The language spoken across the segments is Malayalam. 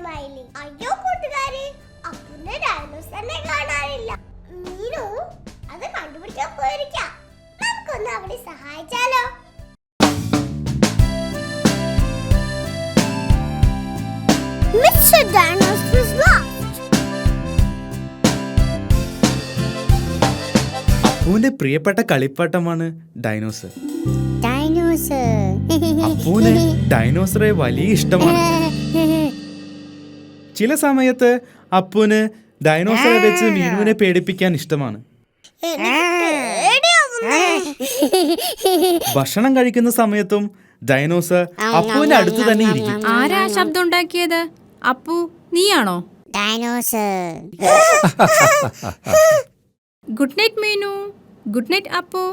സ്മൈലി. അയ്യോ കൂട്ടുകാരെ, അപ്പുവിന്റെ ഡൈനോസറിനെ കാണാനില്ല. മീനു അത് കണ്ടുപിടിക്കാൻ പോയിരിക്കാം. നമുക്കൊന്ന് അവിടെ സഹായിച്ചാലോ? Mr. Dinosaur is lost. അപ്പുവിന്റെ പ്രിയപ്പെട്ട കളിപ്പാട്ടമാണ് ഡൈനോസർ. അപ്പുവിന് ഡൈനോസറെ വലിയ ഇഷ്ടമാണ്. ചില സമയത്ത് അപ്പുവിന് ഡൈനോസറെ വെച്ച് മീനുവിനെ പേടിപ്പിക്കാൻ ഇഷ്ടമാണ്. ഭക്ഷണം കഴിക്കുന്ന സമയത്തും ഡൈനോസർ അപ്പുവിന്റെ അടുത്ത് തന്നെ ഇരിക്കും. ആരാ ശബ്ദം ഉണ്ടാക്കിയത്? അപ്പു, നീയാണോ? Good night Meenu. Good night Appu.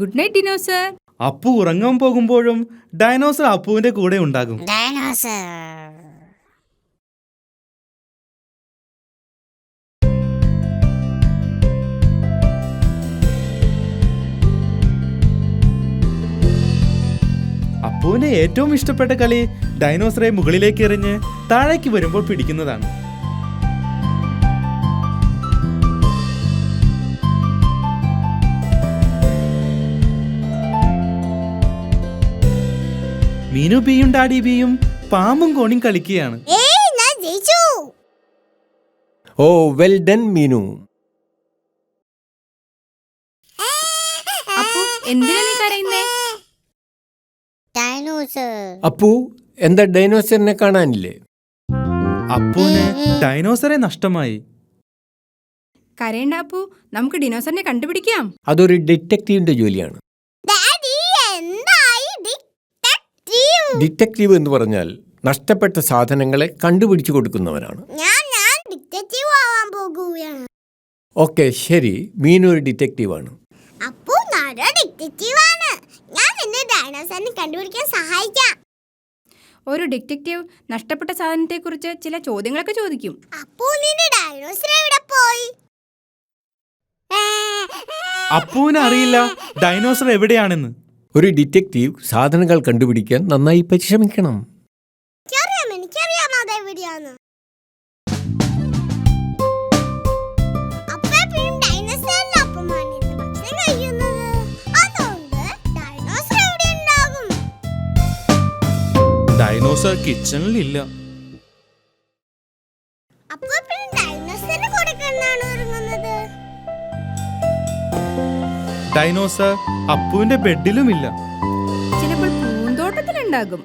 Good night dinosaur. Appu ഉറങ്ങാൻ പോകുമ്പോഴും ഡൈനോസർ അപ്പുവിന്റെ കൂടെ ഉണ്ടാകും. അപ്പുവിന് ഏറ്റവും ഇഷ്ടപ്പെട്ട കളി ഡൈനോസറെ മുകളിലേക്ക് എറിഞ്ഞ് താഴേക്ക് വരുമ്പോൾ പിടിക്കുന്നതാണ്. മീനു ബിയും ഡാഡി ബിയും പാമ്പും കോണിയും കളിക്കുകയാണ്. ഓ വെൽ ഡൺ മീനു. അപ്പു, എന്തിനാ നീ കരയുന്നേ? അപ്പു, എന്താ ഡൈനോസറിനെ കാണാനില്ലേ? അപ്പുവിന് ഡൈനോസറെ നഷ്ടമായി. കരയണ്ട അപ്പു, നമുക്ക് ഡിനോസറിനെ കണ്ടുപിടിക്കാം. അതൊരു ഡിറ്റക്റ്റീവിന്റെ ജോലിയാണ്. ഡിറ്റക്റ്റീവ് എന്ന് പറഞ്ഞാൽ നഷ്ടപ്പെട്ട സാധനങ്ങളെ കണ്ടുപിടിച്ചു കൊടുക്കുന്നവനാണ്. ഓക്കെ, ശരി, മീനു ഒരു ഡിറ്റക്റ്റീവാണ്. ഒരു ഡിറ്റക്റ്റീവ് നഷ്ടപ്പെട്ട സാധനത്തെ കുറിച്ച് ചില ചോദ്യങ്ങളൊക്കെ ചോദിക്കും. അപ്പുവിന് അറിയില്ല ഡൈനോസർ എവിടെയാണെന്ന്. ഒരു ഡിറ്റക്റ്റീവ് സാധനങ്ങൾ കണ്ടുപിടിക്കാൻ നന്നായി പരിശ്രമിക്കണം. ഡൈനോസർ കിച്ചണിലില്ല. ഡൈനോസർ അപ്പുവിന്റെ ബെഡിലുമില്ല. ചിലപ്പോൾ പൂന്തോട്ടത്തിലുണ്ടാകും.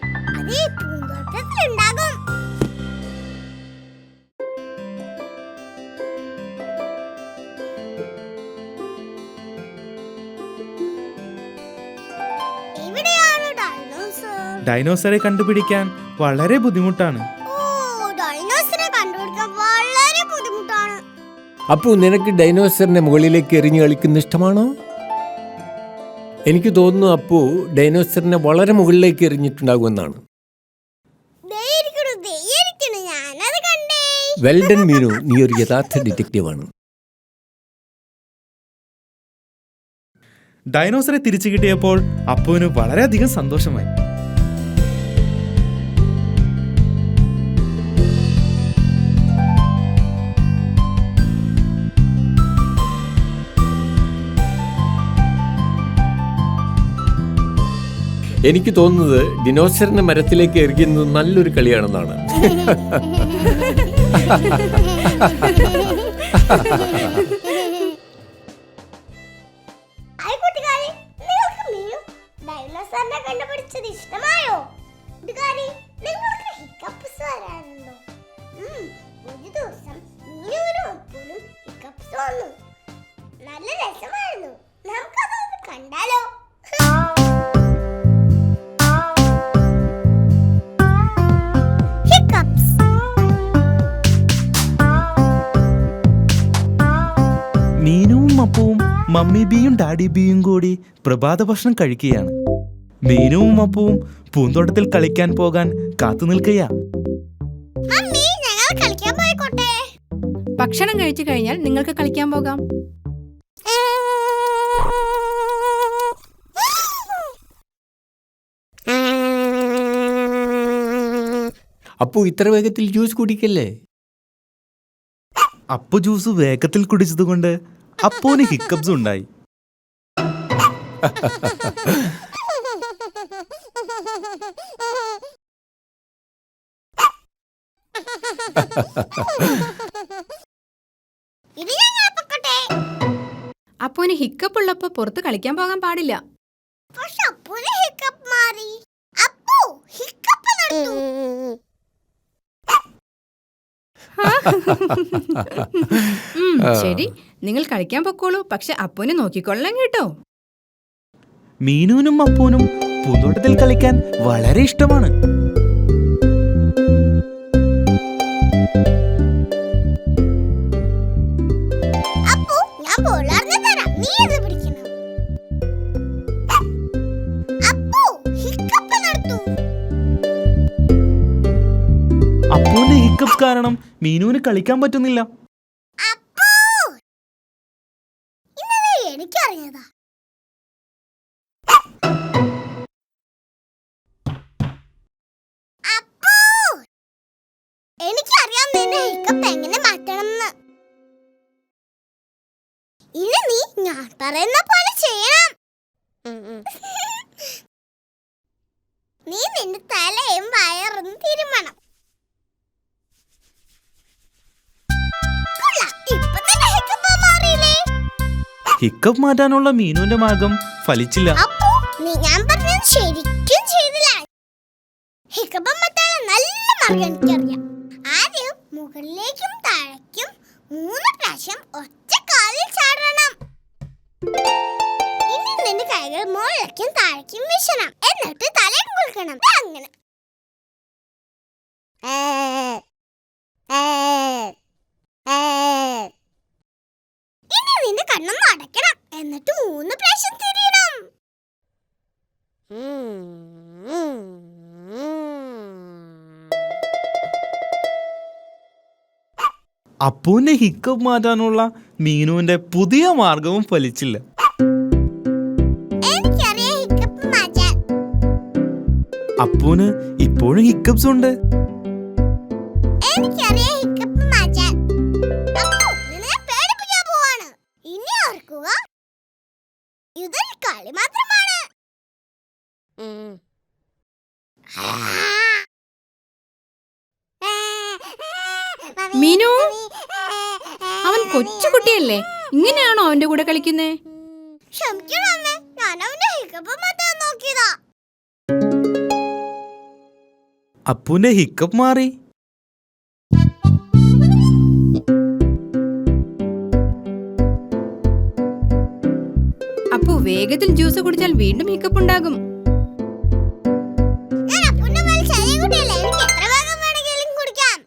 ഡൈനോസറെ കണ്ടുപിടിക്കാൻ വളരെ ബുദ്ധിമുട്ടാണ്. അപ്പു, നിനക്ക് ഡൈനോസറിനെ മുകളിലേക്ക് എറിഞ്ഞു കളിക്കുന്ന ഇഷ്ടമാണോ? എനിക്ക് തോന്നുന്നു അപ്പു ഡൈനോസറിനെ വളരെ മുകളിലേക്ക് എറിഞ്ഞിട്ടുണ്ടാകുമെന്നാണ്. വെൽ ഡൺ മീനു, നീ ഒരു യഥാർത്ഥ ഡിറ്റക്റ്റീവാണ്. ഡൈനോസറെ തിരിച്ചു കിട്ടിയപ്പോൾ അപ്പുവിന് വളരെയധികം സന്തോഷമായി. എനിക്ക് തോന്നുന്നത് ഡിനോസറിനെ മരത്തിലേക്ക് എറിയുന്നത് നല്ലൊരു കളിയാണെന്നാണ്. നല്ല രസമായിരുന്നു. നമുക്കതൊന്ന് കണ്ടാലോ? മീനുവും അപ്പുവും മമ്മി ബിയും ഡാഡി ബിയും കൂടി പ്രഭാത ഭക്ഷണം കഴിക്കുകയാണ്. മീനുവും അപ്പുവും പൂന്തോട്ടത്തിൽ കളിക്കാൻ പോകാൻ കാത്തു നിൽക്കുകയാ. ഭക്ഷണം കഴിച്ചു കഴിഞ്ഞാൽ നിങ്ങൾക്ക് കളിക്കാൻ പോകാം. അപ്പു ഇത്ര വേഗത്തിൽ ജ്യൂസ് കുടിക്കല്ലേ. അപ്പു ജ്യൂസ് വേഗത്തിൽ കുടിച്ചതുകൊണ്ട് അപ്പുവിന് ഹിക്കപ്സ് ഉണ്ടായി. ഇത് ഞാൻ പൊക്കട്ടെ. അപ്പുവിന് ഹിക്കപ്പ് ഉള്ളപ്പോ പുറത്ത് കളിക്കാൻ പോകാൻ പാടില്ല. പക്ഷെ അപ്പുവിന് ഹിക്കപ്പ് മാറി. അപ്പു ഹിക്കപ്പ് നടത്തു. ശരി, നിങ്ങൾ കളിക്കാൻ പൊക്കോളൂ. പക്ഷെ അപ്പുവിനെ നോക്കിക്കൊള്ളാം കേട്ടോ. മീനുവിനും അപ്പുവിനും പൂന്തോട്ടത്തിൽ കളിക്കാൻ വളരെ ഇഷ്ടമാണ്. അപ്പു ഞാൻ ബോളറിഞ്ഞു തരാം, നീ ഇത് പിടിക്കണം. അപ്പു ഹിക്കപ്പ് നടത്തു. അപ്പുവിന്റെ ഹിക്കപ്സ് കാരണം മീനുവിന് കളിക്കാൻ പറ്റുന്നില്ല. അപ്പു ഇന്നത് എനിക്കറിഞ്ഞതാ. അപ്പു എനിക്കറിയാം നിന്റെ ഹിക്കപ്പ് എങ്ങനെ മാറ്റണമെന്ന്. ഇനി നീ ഞാൻ പറയുന്ന പോലെ ചെയ്യണം. നീ നിന്റെ തലയും വയറും തിരുമണം. ഇപ്പൊ തന്നെ ഹിക്കപ്പ് മാറിയില്ലേ? ഹിക്കപ്പ് മാറ്റാനുള്ള മീനുവിന്റെ മാർഗം ഫലിച്ചില്ല. അപ്പോ നീ ഞാൻ പറഞ്ഞത് ശരിക്കും ചെയ്തില്ല. ഹിക്കപ്പ് മാറ്റാനുള്ള നല്ല മാർഗം എനിക്കറിയാം. ആദ്യം മുകളിലേക്കും താഴേക്കും 3 പ്രാവശ്യം ഒറ്റ കാലിൽ ചാടണം. ഇനി നിന്റെ കൈകൾ മുകളിലേക്കും താഴേക്കും വീശണം. എന്നിട്ട് തലയും കുലുക്കണം. അങ്ങനെ ഇനി നിന്റെ കണ്ണൊന്ന് അടയ്ക്കണം. എന്നിട്ട് 3 പ്രാവശ്യം തിരിയണം. അപ്പുവിന്റെ ഹിക്കപ്പ് മാറ്റാനുള്ള മീനുവിന്റെ പുതിയ മാർഗവും ഫലിച്ചില്ല. എനിക്കറിയാം ഹിക്കപ്പ് മാറ്റാൻ. അപ്പുവിന് ഇപ്പോഴും ഹിക്കപ്സ് ഉണ്ട്. എനിക്കറിയാം ഹിക്കപ്പ് മാറ്റാൻ. അപ്പു നിന്നെ പേടിപ്പിക്കാൻ പോവാണ്. ഇനി ഓർക്കുക, ഇതൊരു കളി മാത്രമാണ്. മീനു, അവൻ കൊച്ചുകുട്ടിയല്ലേ, ഇങ്ങനെയാണോ അവന്റെ കൂടെ കളിക്കുന്നേ? ക്ഷമിക്കണം അമ്മേ, ഞാൻ അവന്റെ ഹിക്കപ്പ് മാറ്റാൻ നോക്കിയതാ. അപ്പുവിന്റെ ഹിക്കപ്പ് മാറി. അപ്പു വേഗത്തിൽ ജ്യൂസ് കുടിച്ചാൽ വീണ്ടും ഹിക്കപ്പ് ഉണ്ടാകും. ഞാൻ അപ്പുവിന്റെ പോലെ ചെറിയ കുട്ടിയല്ലേ, എനിക്ക് എത്ര വേഗം വേണമെങ്കിലും കുടിക്കാം.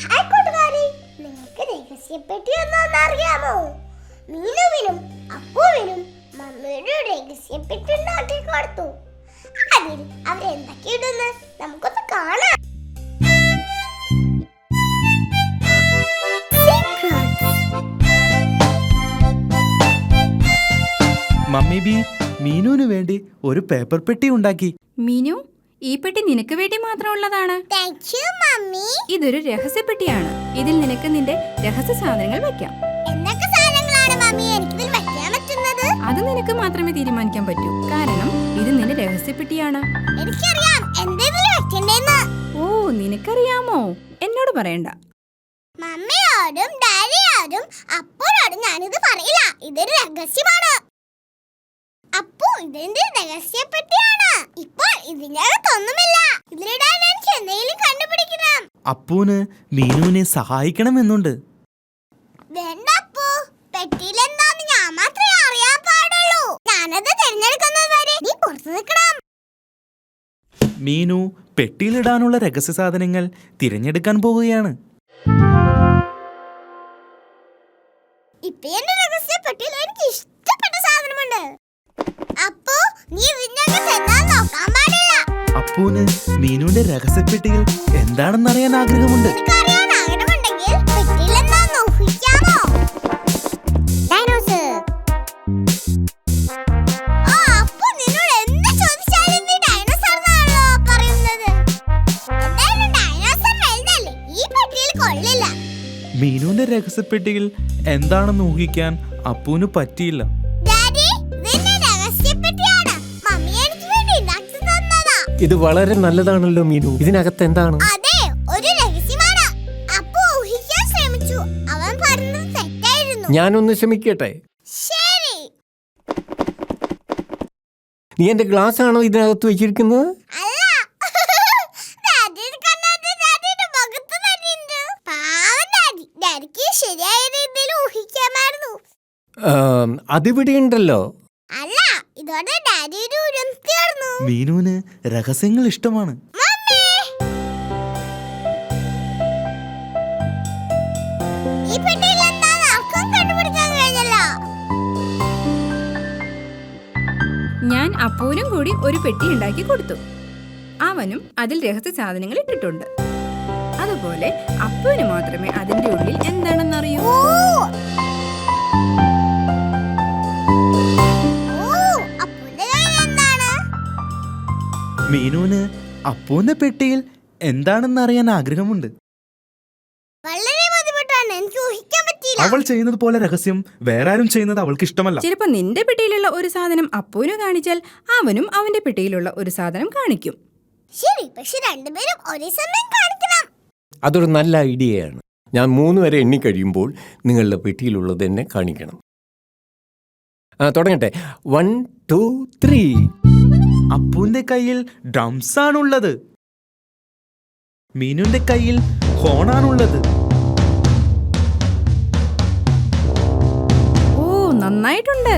ഹായ് കൂട്ടുകാരി, നിങ്ങൾക്ക് രഹസ്യപ്പെട്ടി ഒന്നറിയാമോ? മീനുവിനും അപ്പുവിനും മമ്മിയുടെ രഹസ്യപ്പെട്ടി ഉണ്ടാക്കി കൊടുത്തു. അതിൽ അവരെന്തൊക്കെ ഇടുന്ന് നമുക്കൊന്ന് കാണാം. മമ്മി ബി മീനുവിന് വേണ്ടി ഒരു പേപ്പർ പെട്ടി ഉണ്ടാക്കി. മീനു, ഈ പെട്ടി നിനക്ക് വേണ്ടി മാത്രമുള്ളതാണ്. Thank you mummy. ഇതൊരു രഹസ്യപ്പെട്ടിയാണ്. ഇതിൽ നിനക്ക് നിന്റെ രഹസ്യ സാധനങ്ങൾ വെക്കാം. എന്തൊക്കെ സാധനങ്ങളാണ് മമ്മി എനിക്കിതിൽ വെക്കാൻ പറ്റുന്നത്? അത് നിനക്ക് മാത്രമേ തീരുമാനിക്കാൻ പറ്റൂ. കാരണം ഇത് നിന്റെ രഹസ്യപ്പെട്ടിയാണ്. എനിക്കറിയാം എന്തെങ്കിലും വെക്കണ്ടേന്ന്. ഓ, നിനക്കറിയാമോ? എന്നോട് പറയണ്ട. മമ്മിയോടും ഡാഡിയോടും അപ്പോഴോടും ഞാനിത് പറയില്ല. ഇതൊരു രഹസ്യമാണ്. അപ്പോ ഇതിന്റെ രഹസ്യപ്പെട്ടിയാണ്. ഇപ്പോൾ ഇതിനകത്തൊന്നുമില്ല. ഇതിലിടാൻ എനിക്ക് എന്തെങ്കിലും കണ്ടുപിടിക്കണം. അപ്പുവിന് മീനുവിനെ സഹായിക്കണമെന്നുണ്ട്. വേണ്ട അപ്പു, പെട്ടിയിൽ എന്താന്ന് ഞാൻ മാത്രമേ അറിയാൻ പാടുള്ളൂ. ഞാനത് തിരഞ്ഞെടുക്കുന്നത് വരെ നീ പുറത്തു നിൽക്കണം. മീനു പെട്ടിയിലിടാനുള്ള രഹസ്യ സാധനങ്ങൾ തിരഞ്ഞെടുക്കാൻ പോവുകയാണ്. അപ്പൂന് മീനുവിന്റെ രഹസ്യപ്പെട്ടിയിൽ എന്താണെന്നറിയാൻ ആഗ്രഹമുണ്ട്. അറിയാൻ ആഗ്രഹമുണ്ടെങ്കിൽ പെട്ടിയിലെന്താന്ന് ഊഹിക്കാമോ? ഡൈനോസർ. ആ, അപ്പു നിന്നോട് എന്ത് ചോദിച്ചാലും നീ ഡൈനോസർ എന്നാണല്ലോ പറയുന്നത്. എന്തായാലും ഡൈനോസർ വലുതല്ലേ, ഈ പെട്ടിയിൽ കൊള്ളില്ല. മീനുവിന്റെ രഹസ്യപ്പെട്ടിയിൽ എന്താണെന്ന് ഊഹിക്കാൻ അപ്പൂന് പറ്റിയില്ല. ഡാഡി, ഇതെന്റെ രഹസ്യപ്പെട്ടിയാണ്. മമ്മി എനിക്ക് വേണ്ടി ഉണ്ടാക്കി തന്നതാ. ഇത് വളരെ നല്ലതാണല്ലോ മീനു. ഇതിനകത്ത് എന്താണ്? അതെ, ഒരു രഹസ്യമാണ്. അപ്പു ഊഹിക്കാൻ ശ്രമിച്ചു. അവൻ പറഞ്ഞത് തെറ്റായിരുന്നു. ഞാനൊന്ന് ശ്രമിക്കട്ടെ. ശരി. നീ എന്റെ ഗ്ലാസ് ആണോ ഇതിനകത്ത് വെച്ചിരിക്കുന്നത്? അല്ല. ഡാഡിയുടെ കണ്ണാടി ഡാഡിയുടെ മുഖത്ത് തന്നെയുണ്ട്. പാവം ഡാഡി. ഡാഡിക്ക് ശരിയായ രീതിയിൽ ഊഹിക്കാമായിരുന്നു. അതിവിടെ ഉണ്ടല്ലോ. അല്ല, ഇതോടെ ഡാഡിയുടെ ഉരം തീർന്നു. മീനുവിന് രഹസ്യങ്ങൾ ഇഷ്ടമാണ്. മമ്മി, ഈ പെട്ടിയിൽ എന്താന്ന് ആർക്കും കണ്ടുപിടിക്കാൻ കഴിഞ്ഞല്ലോ. ഞാൻ അപ്പൂനും കൂടി ഒരു പെട്ടി ഉണ്ടാക്കി കൊടുത്തു. അവനും അതിൽ രഹസ്യ സാധനങ്ങൾ ഇട്ടിട്ടുണ്ട്. അതുപോലെ അപ്പൂന് മാത്രമേ അതിന്റെ ഉള്ളിൽ എന്താണെന്നറിയൂ. ഓ, അപ്പുവിന്റെ കയ്യിൽ എന്താണ്? മീനുവിന് അപ്പൂന്റെ പെട്ടിയിൽ എന്താണെന്നറിയാൻ ആഗ്രഹമുണ്ട്. വളരെ ബുദ്ധിമുട്ടാണ്, എനിക്ക് ഊഹിക്കാൻ പറ്റിയില്ല. അവൾ ചെയ്യുന്നത് പോലെ രഹസ്യം വേറെ ആരും ചെയ്യുന്നത് അവൾക്ക് ഇഷ്ടമല്ല. ചിലപ്പോ നിന്റെ പെട്ടിയിലുള്ള ഒരു സാധനം അപ്പൂന് കാണിച്ചാൽ അവനും അവന്റെ പെട്ടിയിലുള്ള ഒരു സാധനം കാണിക്കും. ശരി, പക്ഷെ രണ്ടുപേരും ഒരേ സമയം കാണിക്കണം. അതൊരു നല്ല ഐഡിയയാണ്. ഞാൻ 3 വരെ എണ്ണി കഴിയുമ്പോൾ നിങ്ങളുടെ പെട്ടിയിലുള്ളത് എന്നെ കാണിക്കണം. തുടങ്ങട്ടെ. 1, 2, 3. അപ്പൂന്റെ കയ്യിൽ ഡ്രംസ് ആണുള്ളത്. മീനുവിന്റെ കയ്യിൽ ഹോണാണുള്ളത്. ഓ, നന്നായിട്ടുണ്ട്.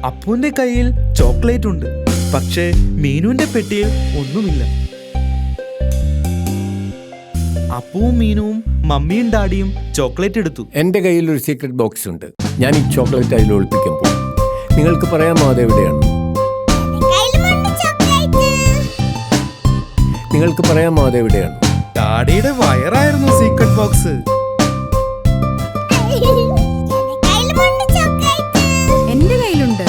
അപ്പൂന്റെ കയ്യിൽ ചോക്ലേറ്റ് ഉണ്ട്. പക്ഷേ മീനുവിന്റെ പെട്ടിയിൽ ഒന്നുമില്ല. അപ്പുവും മീനുവും മമ്മിയും ഡാഡിയും ചോക്ലേറ്റ് എടുത്തു. എൻ്റെ കയ്യിൽ ഒരു സീക്രട്ട് ബോക്സ് ഉണ്ട്. ഞാൻ ഈ ചോക്ലേറ്റ് അതിൽ ഒളിപ്പിക്കാൻ പോകും. നിങ്ങൾക്ക് പറയാമോ അതെവിടെയാണ്? കയ്യിലുമുണ്ട് ചോക്ലേറ്റ്. നിങ്ങൾക്ക് പറയാമോ അതെവിടെയാണ്? ഡാഡിയുടെ വയറായിരുന്നു സീക്രട്ട് ബോക്സ്. കയ്യിലുമുണ്ട് ചോക്ലേറ്റ്. എന്റെ കയ്യിലുണ്ട്.